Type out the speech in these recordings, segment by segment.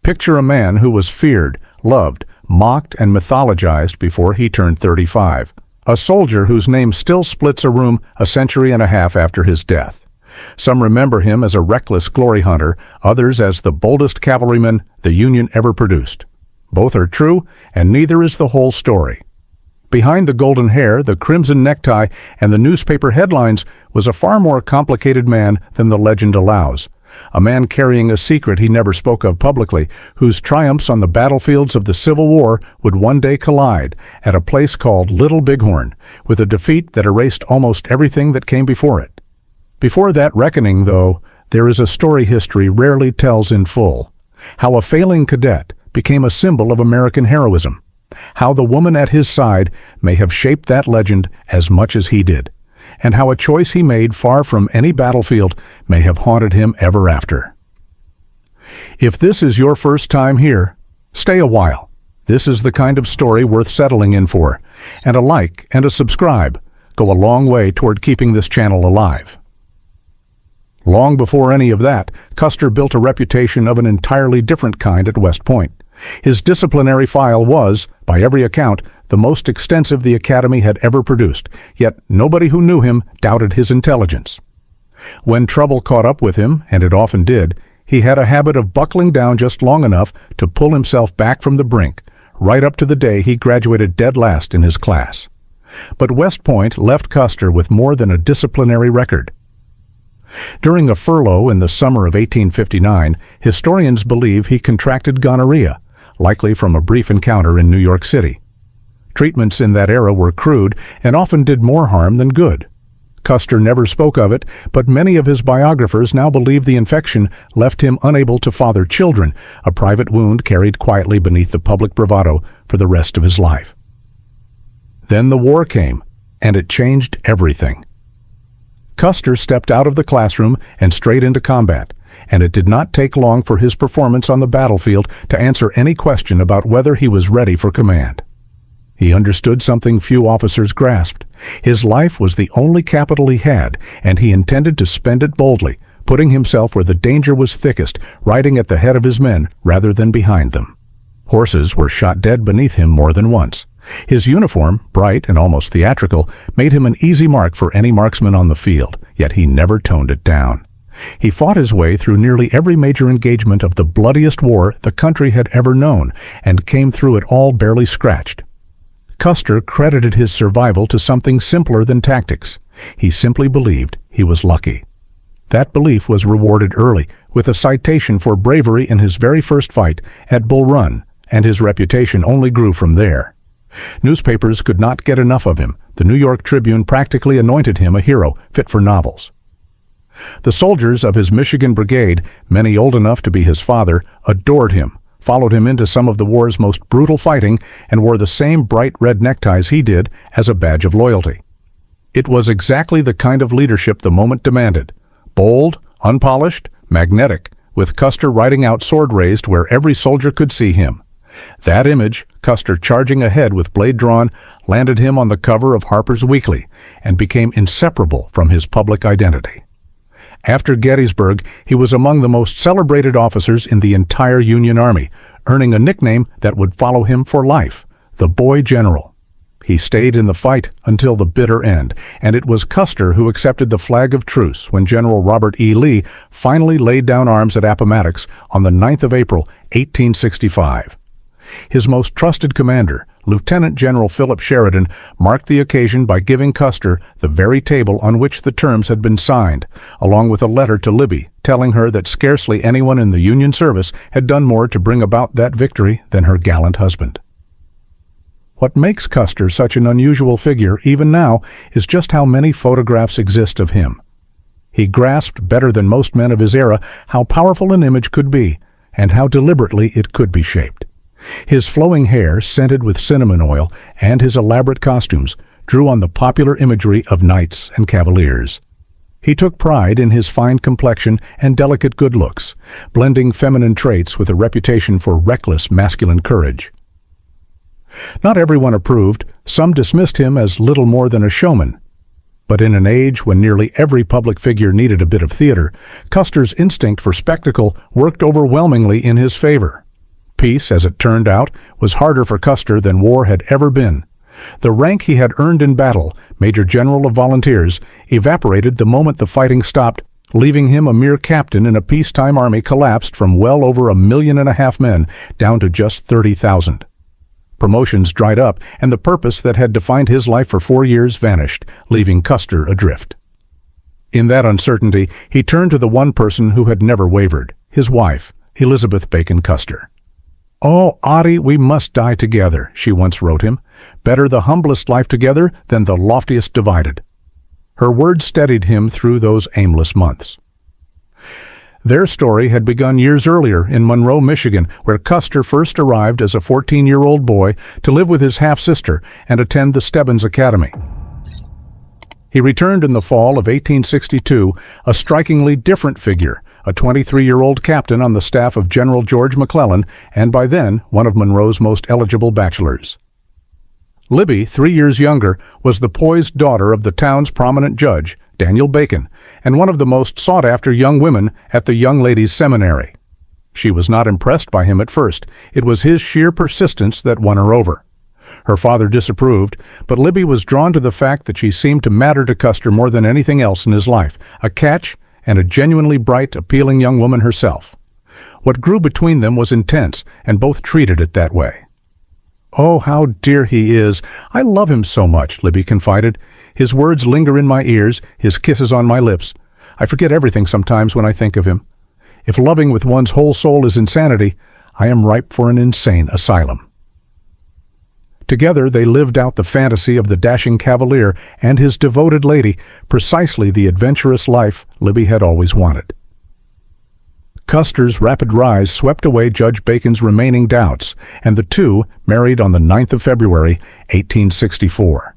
Picture a man who was feared, loved, mocked, and mythologized before he turned 35. A soldier whose name still splits a room a century and a half after his death. Some remember him as a reckless glory hunter, others as the boldest cavalryman the Union ever produced. Both are true, and neither is the whole story. Behind the golden hair, the crimson necktie, and the newspaper headlines was a far more complicated man than the legend allows. A man carrying a secret he never spoke of publicly, whose triumphs on the battlefields of the Civil War would one day collide at a place called Little Bighorn, with a defeat that erased almost everything that came before it. Before that reckoning, though, there is a story history rarely tells in full. How a failing cadet became a symbol of American heroism. How the woman at his side may have shaped that legend as much as he did, and how a choice he made far from any battlefield may have haunted him ever after. If this is your first time here, stay a while. This is the kind of story worth settling in for, and a like and a subscribe go a long way toward keeping this channel alive. Long before any of that, Custer built a reputation of an entirely different kind at West Point. His disciplinary file was, by every account, the most extensive the Academy had ever produced, yet nobody who knew him doubted his intelligence. When trouble caught up with him, and it often did, he had a habit of buckling down just long enough to pull himself back from the brink, right up to the day he graduated dead last in his class. But West Point left Custer with more than a disciplinary record. During a furlough in the summer of 1859, historians believe he contracted gonorrhea, likely from a brief encounter in New York City. Treatments in that era were crude and often did more harm than good. Custer never spoke of it, but many of his biographers now believe the infection left him unable to father children, a private wound carried quietly beneath the public bravado for the rest of his life. Then the war came, and it changed everything. Custer stepped out of the classroom and straight into combat, and it did not take long for his performance on the battlefield to answer any question about whether he was ready for command. He understood something few officers grasped. His life was the only capital he had, and he intended to spend it boldly, putting himself where the danger was thickest, riding at the head of his men rather than behind them. Horses were shot dead beneath him more than once. His uniform, bright and almost theatrical, made him an easy mark for any marksman on the field, yet he never toned it down. He fought his way through nearly every major engagement of the bloodiest war the country had ever known, and came through it all barely scratched. Custer credited his survival to something simpler than tactics. He simply believed he was lucky. That belief was rewarded early with a citation for bravery in his very first fight at Bull Run, and his reputation only grew from there. Newspapers could not get enough of him. The New York Tribune practically anointed him a hero fit for novels. The soldiers of his Michigan Brigade, many old enough to be his father, adored him, followed him into some of the war's most brutal fighting, and wore the same bright red neckties he did as a badge of loyalty. It was exactly the kind of leadership the moment demanded. Bold, unpolished, magnetic, with Custer riding out sword raised where every soldier could see him. That image, Custer charging ahead with blade drawn, landed him on the cover of Harper's Weekly and became inseparable from his public identity. After Gettysburg, he was among the most celebrated officers in the entire Union Army, earning a nickname that would follow him for life, the Boy General. He stayed in the fight until the bitter end, and it was Custer who accepted the flag of truce when General Robert E. Lee finally laid down arms at Appomattox on the 9th of April, 1865. His most trusted commander, Lieutenant General Philip Sheridan, marked the occasion by giving Custer the very table on which the terms had been signed, along with a letter to Libbie telling her that scarcely anyone in the Union service had done more to bring about that victory than her gallant husband. What makes Custer such an unusual figure even now is just how many photographs exist of him. He grasped better than most men of his era how powerful an image could be, and how deliberately it could be shaped. His flowing hair, scented with cinnamon oil, and his elaborate costumes drew on the popular imagery of knights and cavaliers. He took pride in his fine complexion and delicate good looks, blending feminine traits with a reputation for reckless masculine courage. Not everyone approved. Some dismissed him as little more than a showman. But in an age when nearly every public figure needed a bit of theater, Custer's instinct for spectacle worked overwhelmingly in his favor. Peace, as it turned out, was harder for Custer than war had ever been. The rank he had earned in battle, Major General of Volunteers, evaporated the moment the fighting stopped, leaving him a mere captain in a peacetime army collapsed from well over 1.5 million men down to just 30,000. Promotions dried up, and the purpose that had defined his life for 4 years vanished, leaving Custer adrift. In that uncertainty, he turned to the one person who had never wavered, his wife, Elizabeth Bacon Custer. "Oh, Ottie, we must die together," she once wrote him. "Better the humblest life together than the loftiest divided." Her words steadied him through those aimless months. Their story had begun years earlier in Monroe, Michigan, where Custer first arrived as a 14-year-old boy to live with his half-sister and attend the Stebbins Academy. He returned in the fall of 1862, a strikingly different figure, a 23-year-old captain on the staff of General George McClellan, and by then one of Monroe's most eligible bachelors. Libbie, 3 years younger, was the poised daughter of the town's prominent judge, Daniel Bacon, and one of the most sought-after young women at the Young Ladies' Seminary. She was not impressed by him at first. It was his sheer persistence that won her over. Her father disapproved, but Libbie was drawn to the fact that she seemed to matter to Custer more than anything else in his life, a catch and a genuinely bright, appealing young woman herself. What grew between them was intense, and both treated it that way. "Oh, how dear he is! I love him so much," Libbie confided. "His words linger in my ears, his kisses on my lips. I forget everything sometimes when I think of him. If loving with one's whole soul is insanity, I am ripe for an insane asylum." Together they lived out the fantasy of the dashing Cavalier and his devoted lady, precisely the adventurous life Libbie had always wanted. Custer's rapid rise swept away Judge Bacon's remaining doubts, and the two married on the 9th of February, 1864.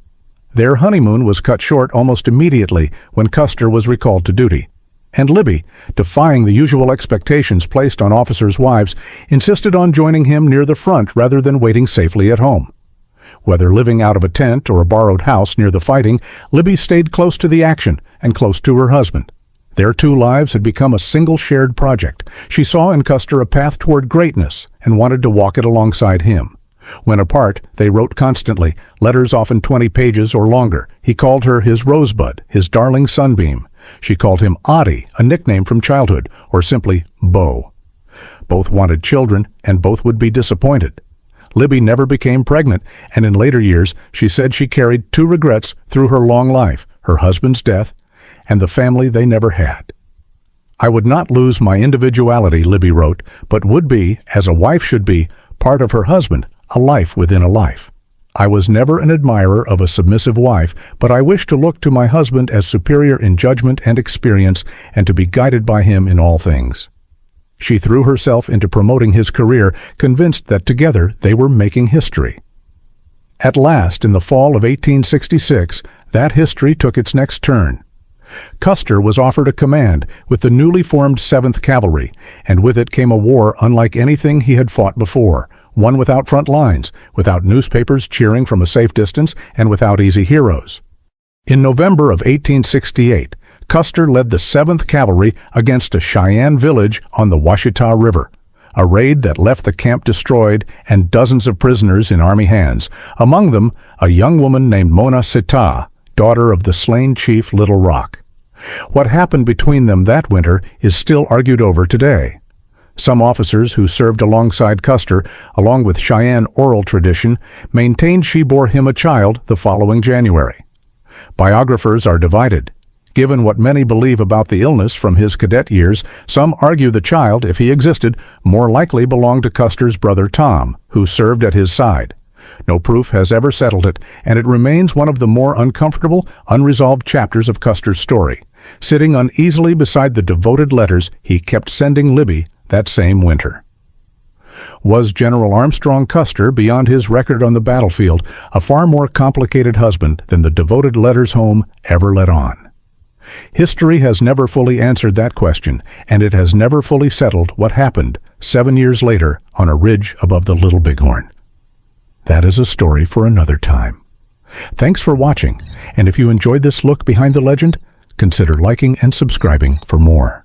Their honeymoon was cut short almost immediately when Custer was recalled to duty, and Libbie, defying the usual expectations placed on officers' wives, insisted on joining him near the front rather than waiting safely at home. Whether living out of a tent or a borrowed house near the fighting, Libbie stayed close to the action and close to her husband. Their two lives had become a single shared project. She saw in Custer a path toward greatness and wanted to walk it alongside him. When apart, they wrote constantly, letters often 20 pages or longer. He called her his rosebud, his darling sunbeam. She called him Ottie, a nickname from childhood, or simply Beau. Both wanted children, and both would be disappointed. Libbie never became pregnant, and in later years she said she carried 2 regrets through her long life, her husband's death and the family they never had. "I would not lose my individuality," Libbie wrote, "but would be, as a wife should be, part of her husband, a life within a life. I was never an admirer of a submissive wife, but I wish to look to my husband as superior in judgment and experience and to be guided by him in all things." She threw herself into promoting his career, convinced that together they were making history. At last, in the fall of 1866, that history took its next turn. Custer was offered a command with the newly formed 7th Cavalry, and with it came a war unlike anything he had fought before, one without front lines, without newspapers cheering from a safe distance, and without easy heroes. In November of 1868, Custer led the 7th Cavalry against a Cheyenne village on the Washita River, a raid that left the camp destroyed and dozens of prisoners in Army hands, among them a young woman named Mona Sita, daughter of the slain chief Little Rock. What happened between them that winter is still argued over today. Some officers who served alongside Custer, along with Cheyenne oral tradition, maintained she bore him a child the following January. Biographers are divided. Given what many believe about the illness from his cadet years, some argue the child, if he existed, more likely belonged to Custer's brother Tom, who served at his side. No proof has ever settled it, and it remains one of the more uncomfortable, unresolved chapters of Custer's story, sitting uneasily beside the devoted letters he kept sending Libbie that same winter. Was General Armstrong Custer, beyond his record on the battlefield, a far more complicated husband than the devoted letters home ever let on? History has never fully answered that question, and it has never fully settled what happened 7 years later on a ridge above the Little Bighorn. That is a story for another time. Thanks for watching, and if you enjoyed this look behind the legend, consider liking and subscribing for more.